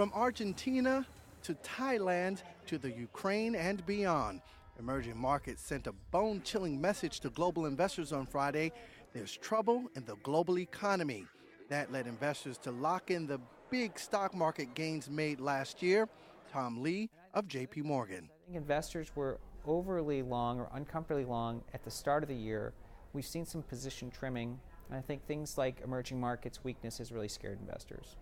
From Argentina to Thailand to the Ukraine and beyond, emerging markets sent a bone-chilling message to global investors on Friday. There's trouble in the global economy. That led investors to lock in the big stock market gains made last year. Tom Lee of J.P. Morgan. I think investors were overly long or uncomfortably long at the start of the year. We've seen some position trimming, and I think things like emerging markets weakness has really scared investors.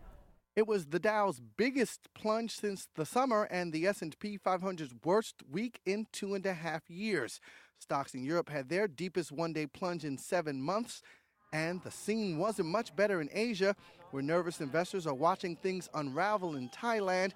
It was the Dow's biggest plunge since the summer and the S&P 500's worst week in 2.5 years. Stocks in Europe had their deepest one-day plunge in 7 months. And the scene wasn't much better in Asia, where nervous investors are watching things unravel in Thailand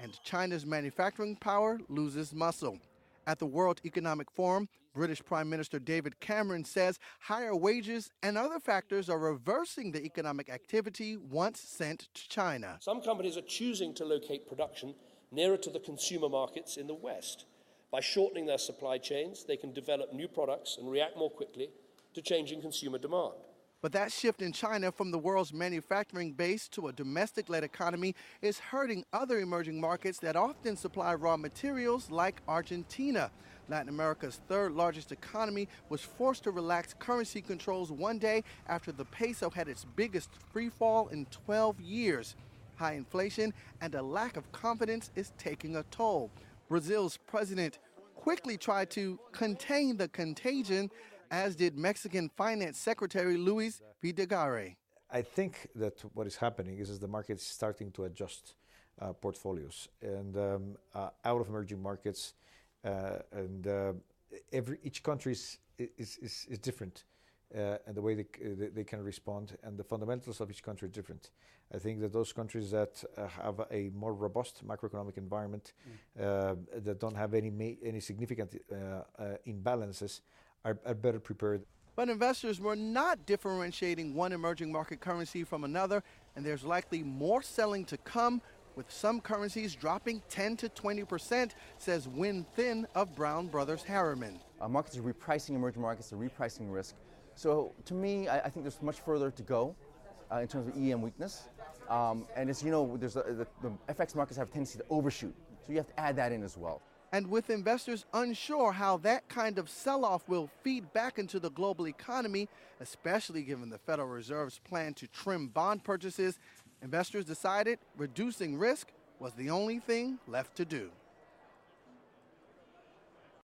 and China's manufacturing power loses muscle. At the World Economic Forum, British Prime Minister David Cameron says higher wages and other factors are reversing the economic activity once sent to China. Some companies are choosing to locate production nearer to the consumer markets in the West. By shortening their supply chains, they can develop new products and react more quickly to changing consumer demand. But that shift in China from the world's manufacturing base to a domestic-led economy is hurting other emerging markets that often supply raw materials like Argentina. Latin America's third largest economy was forced to relax currency controls one day after the peso had its biggest free fall in 12 years. High inflation and a lack of confidence is taking a toll. Brazil's president quickly tried to contain the contagion, as did Mexican Finance Secretary Luis Videgaray. I think that what is happening is the market is starting to adjust portfolios and out of emerging markets, each country is different, and the way they can respond, and the fundamentals of each country are different. I think that those countries that have a more robust macroeconomic environment, that don't have any significant imbalances, are better prepared. But investors were not differentiating one emerging market currency from another, and there's likely more selling to come, with some currencies dropping 10 to 20%, says Win Thin of Brown Brothers Harriman. Markets are repricing emerging markets, they're repricing risk. So to me, I think there's much further to go in terms of EM weakness. And as you know, the FX markets have a tendency to overshoot, so you have to add that in as well. And with investors unsure how that kind of sell-off will feed back into the global economy, especially given the Federal Reserve's plan to trim bond purchases, investors decided reducing risk was the only thing left to do.